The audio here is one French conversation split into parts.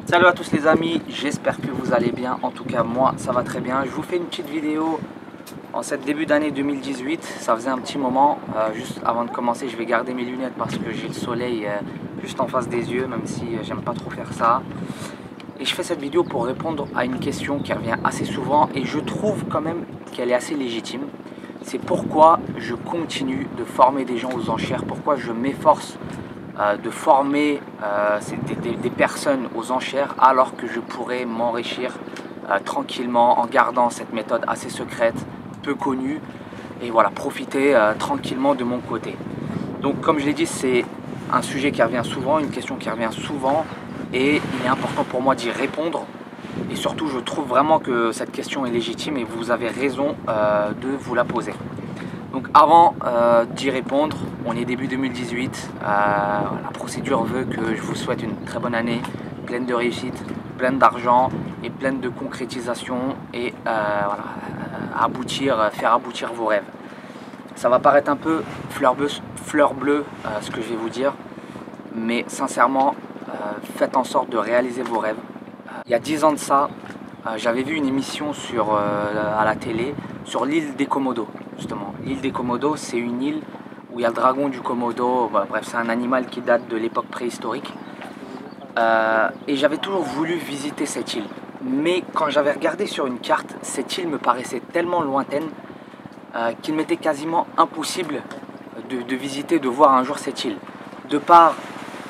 Salut à tous les amis, j'espère que vous allez bien. En tout cas moi ça va très bien. Je vous fais une petite vidéo en cette début d'année 2018. Ça faisait un petit moment. Juste avant de commencer, je vais garder mes lunettes parce que j'ai le soleil juste en face des yeux, même si j'aime pas trop faire ça. Et je fais cette vidéo pour répondre à une question qui revient assez souvent et je trouve quand même qu'elle est assez légitime. C'est pourquoi je continue de former des gens aux enchères, pourquoi je m'efforce de former des personnes aux enchères alors que je pourrais m'enrichir tranquillement en gardant cette méthode assez secrète, peu connue, et voilà, profiter tranquillement de mon côté. Donc comme je l'ai dit, c'est un sujet qui revient souvent, une question qui revient souvent, et il est important pour moi d'y répondre. Et surtout, je trouve vraiment que cette question est légitime et vous avez raison de vous la poser. Donc avant d'y répondre, on est début 2018, la procédure veut que je vous souhaite une très bonne année, pleine de réussite, pleine d'argent et pleine de concrétisation et voilà, faire aboutir vos rêves. Ça va paraître un peu fleur bleue ce que je vais vous dire, mais sincèrement, faites en sorte de réaliser vos rêves. Il y a 10 ans de ça, j'avais vu une émission à la télé sur l'île des Komodo, justement. L'île des Komodo, c'est une île où il y a le dragon du Komodo, bref, c'est un animal qui date de l'époque préhistorique. Et j'avais toujours voulu visiter cette île. Mais quand j'avais regardé sur une carte, cette île me paraissait tellement lointaine qu'il m'était quasiment impossible de visiter, de voir un jour cette île. De par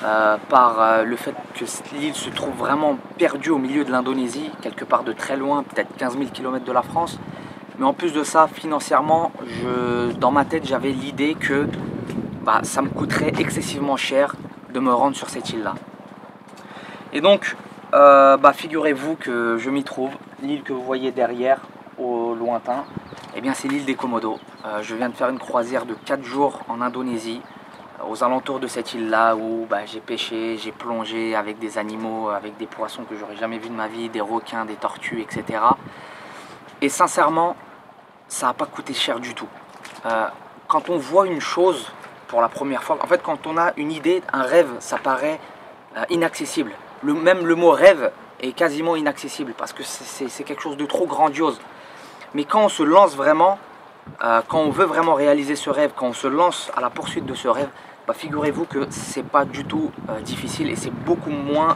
le fait que l'île se trouve vraiment perdue au milieu de l'Indonésie, quelque part de très loin, peut-être 15 000 km de la France. Mais en plus de ça, financièrement, dans ma tête, j'avais l'idée que ça me coûterait excessivement cher de me rendre sur cette île-là. Et donc, figurez-vous que je m'y trouve. L'île que vous voyez derrière, au lointain, eh bien c'est l'île des Komodo. Je viens de faire une croisière de 4 jours en Indonésie, aux alentours de cette île-là où j'ai pêché, j'ai plongé avec des animaux, avec des poissons que j'aurais jamais vu de ma vie, des requins, des tortues, etc. Et sincèrement, ça n'a pas coûté cher du tout. Quand on voit une chose pour la première fois, en fait quand on a une idée, un rêve, ça paraît inaccessible. Même le mot rêve est quasiment inaccessible parce que c'est quelque chose de trop grandiose. Mais quand on se lance vraiment, quand on veut vraiment réaliser ce rêve, quand on se lance à la poursuite de ce rêve, figurez-vous que c'est pas du tout difficile et c'est beaucoup moins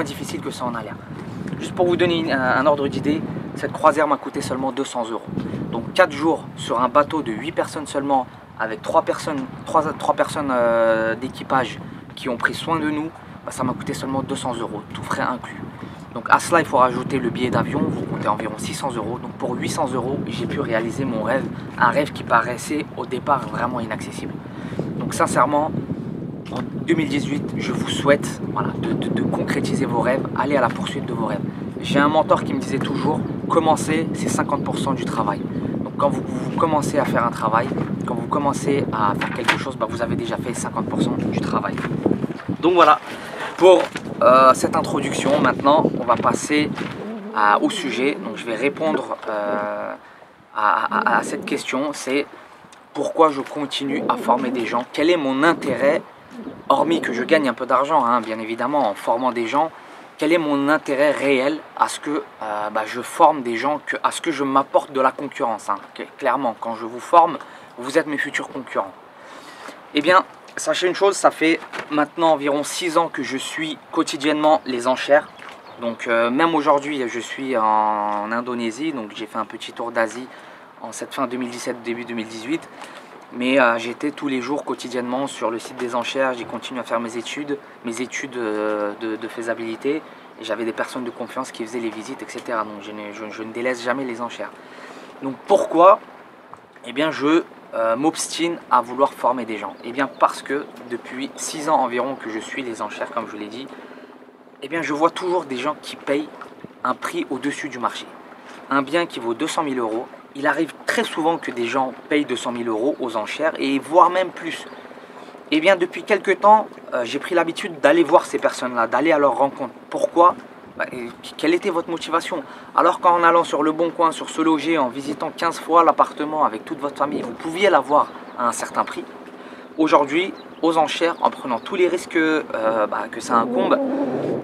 difficile que ça en a l'air. Juste pour vous donner un ordre d'idée, cette croisière m'a coûté seulement 200 €. Donc 4 jours sur un bateau de 8 personnes seulement, avec 3 personnes d'équipage qui ont pris soin de nous, ça m'a coûté seulement 200 €, tout frais inclus. Donc à cela, il faut rajouter le billet d'avion, vous comptez environ 600 €. Donc pour 800 €, j'ai pu réaliser mon rêve, un rêve qui paraissait au départ vraiment inaccessible. Donc sincèrement, en 2018, je vous souhaite de concrétiser vos rêves, aller à la poursuite de vos rêves. J'ai un mentor qui me disait toujours, commencer, c'est 50% du travail. Donc quand vous commencez à faire un travail, quand vous commencez à faire quelque chose, vous avez déjà fait 50% du travail. Donc voilà, pour cette introduction, maintenant, on va passer au sujet. Donc je vais répondre à cette question, c'est pourquoi je continue à former des gens, quel est mon intérêt, hormis que je gagne un peu d'argent, bien évidemment, en formant des gens, quel est mon intérêt réel à ce que je forme des gens, à ce que je m'apporte de la concurrence. Clairement, quand je vous forme, vous êtes mes futurs concurrents. Eh bien, sachez une chose, ça fait maintenant environ 6 ans que je suis quotidiennement les enchères. Donc même aujourd'hui, je suis en Indonésie, donc j'ai fait un petit tour d'Asie en cette fin 2017, début 2018. Mais j'étais tous les jours quotidiennement sur le site des enchères, j'ai continué à faire mes études de faisabilité. Et j'avais des personnes de confiance qui faisaient les visites, etc. Donc je ne délaisse jamais les enchères. Donc pourquoi? Eh bien je m'obstine à vouloir former des gens. Eh bien parce que depuis 6 ans environ que je suis les enchères, comme je l'ai dit, eh bien je vois toujours des gens qui payent un prix au-dessus du marché. Un bien qui vaut 200 000 €, il arrive très souvent que des gens payent 200 000 € aux enchères et voire même plus. Eh bien depuis quelques temps, j'ai pris l'habitude d'aller voir ces personnes-là, d'aller à leur rencontre. Pourquoi? Quelle était votre motivation? Alors qu'en allant sur Le Bon Coin, sur Se Loger, en visitant 15 fois l'appartement avec toute votre famille, vous pouviez l'avoir à un certain prix. Aujourd'hui, aux enchères, en prenant tous les risques que ça incombe,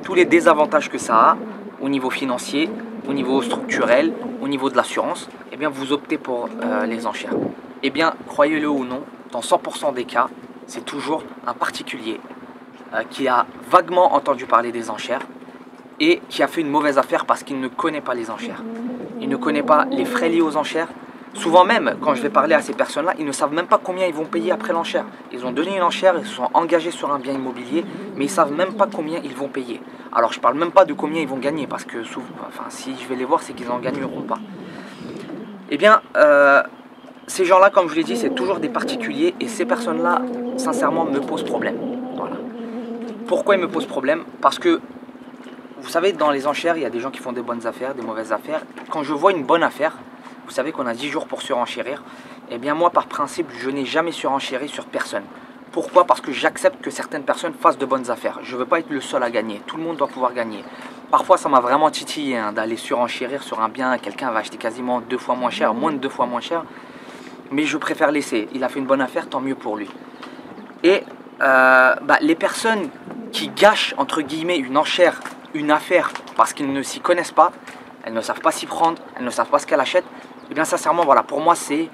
tous les désavantages que ça a au niveau financier, au niveau structurel, au niveau de l'assurance, eh bien vous optez pour les enchères. Eh bien, croyez-le ou non, dans 100% des cas, c'est toujours un particulier qui a vaguement entendu parler des enchères et qui a fait une mauvaise affaire parce qu'il ne connaît pas les enchères. Il ne connaît pas les frais liés aux enchères. Souvent même, quand je vais parler à ces personnes-là, ils ne savent même pas combien ils vont payer après l'enchère. Ils ont donné une enchère, ils se sont engagés sur un bien immobilier, mais ils ne savent même pas combien ils vont payer. Alors je ne parle même pas de combien ils vont gagner, parce que souvent, si je vais les voir, c'est qu'ils n'en gagneront pas. Eh bien, ces gens-là, comme je l'ai dit, c'est toujours des particuliers, et ces personnes-là, sincèrement, me posent problème. Voilà. Pourquoi ils me posent problème? Parce que, vous savez, dans les enchères, il y a des gens qui font des bonnes affaires, des mauvaises affaires. Quand je vois une bonne affaire, vous savez qu'on a 10 jours pour surenchérir. Eh bien moi, par principe, je n'ai jamais surenchéri sur personne. Pourquoi? Parce que j'accepte que certaines personnes fassent de bonnes affaires. Je ne veux pas être le seul à gagner. Tout le monde doit pouvoir gagner. Parfois, ça m'a vraiment titillé d'aller surenchérir sur un bien. Quelqu'un va acheter quasiment 2 fois moins cher, moins de 2 fois moins cher. Mais je préfère laisser. Il a fait une bonne affaire, tant mieux pour lui. Et les personnes qui gâchent, entre guillemets, une enchère, une affaire, parce qu'ils ne s'y connaissent pas, elles ne savent pas s'y prendre, elles ne savent pas ce qu'elles achètent, et bien sincèrement, voilà, pour moi, c'est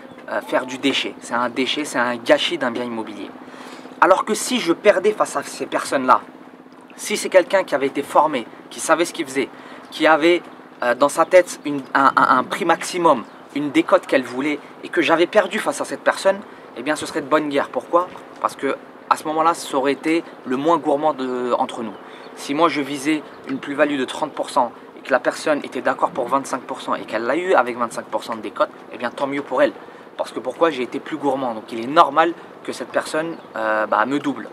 faire du déchet. C'est un déchet, c'est un gâchis d'un bien immobilier. Alors que si je perdais face à ces personnes-là, si c'est quelqu'un qui avait été formé, qui savait ce qu'il faisait, qui avait dans sa tête un prix maximum, une décote qu'elle voulait, et que j'avais perdu face à cette personne, eh bien ce serait de bonne guerre. Pourquoi? Parce que à ce moment-là, ça aurait été le moins gourmand entre nous. Si moi je visais une plus-value de 30%, et que la personne était d'accord pour 25% et qu'elle l'a eu avec 25% de décote, eh bien tant mieux pour elle. Parce que pourquoi? J'ai été plus gourmand. Donc il est normal que cette personne me double.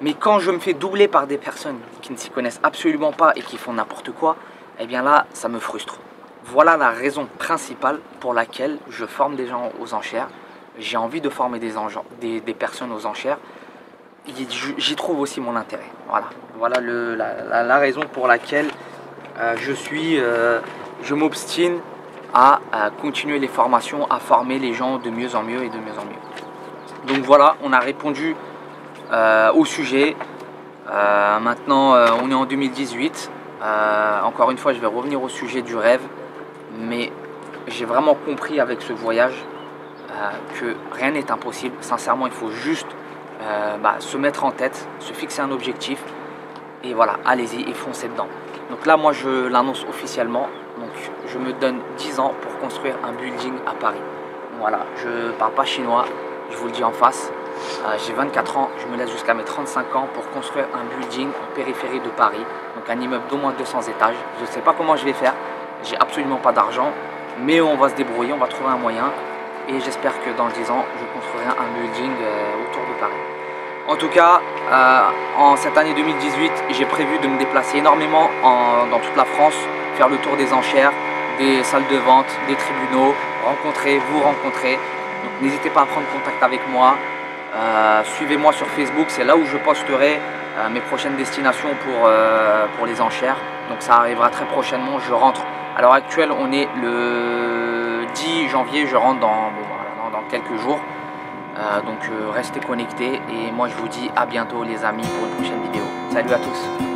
Mais quand je me fais doubler par des personnes qui ne s'y connaissent absolument pas et qui font n'importe quoi, eh bien là, ça me frustre. Voilà la raison principale pour laquelle je forme des gens aux enchères. J'ai envie de former des personnes aux enchères. J'y trouve aussi mon intérêt. Voilà la raison pour laquelle je m'obstine à continuer les formations, à former les gens de mieux en mieux et de mieux en mieux. Donc voilà, on a répondu au sujet. Maintenant, on est en 2018. Encore une fois, je vais revenir au sujet du rêve. Mais j'ai vraiment compris avec ce voyage que rien n'est impossible. Sincèrement, il faut juste se mettre en tête, se fixer un objectif. Et voilà, allez-y et foncez dedans. Donc là, moi, je l'annonce officiellement. Donc, je me donne 10 ans pour construire un building à Paris. Voilà, je ne parle pas chinois, je vous le dis en face. J'ai 24 ans, je me laisse jusqu'à mes 35 ans pour construire un building en périphérie de Paris. Donc, un immeuble d'au moins 200 étages. Je ne sais pas comment je vais faire. J'ai absolument pas d'argent. Mais on va se débrouiller, on va trouver un moyen. Et j'espère que dans 10 ans, je construirai un building autour de Paris. En tout cas, en cette année 2018, j'ai prévu de me déplacer énormément dans toute la France, faire le tour des enchères, des salles de vente, des tribunaux, vous rencontrer. Donc n'hésitez pas à prendre contact avec moi. Suivez-moi sur Facebook, c'est là où je posterai mes prochaines destinations pour les enchères. Donc ça arrivera très prochainement, je rentre. À l'heure actuelle, on est le 10 janvier, je rentre dans quelques jours. Donc restez connectés et moi je vous dis à bientôt les amis pour une prochaine vidéo. Salut à tous.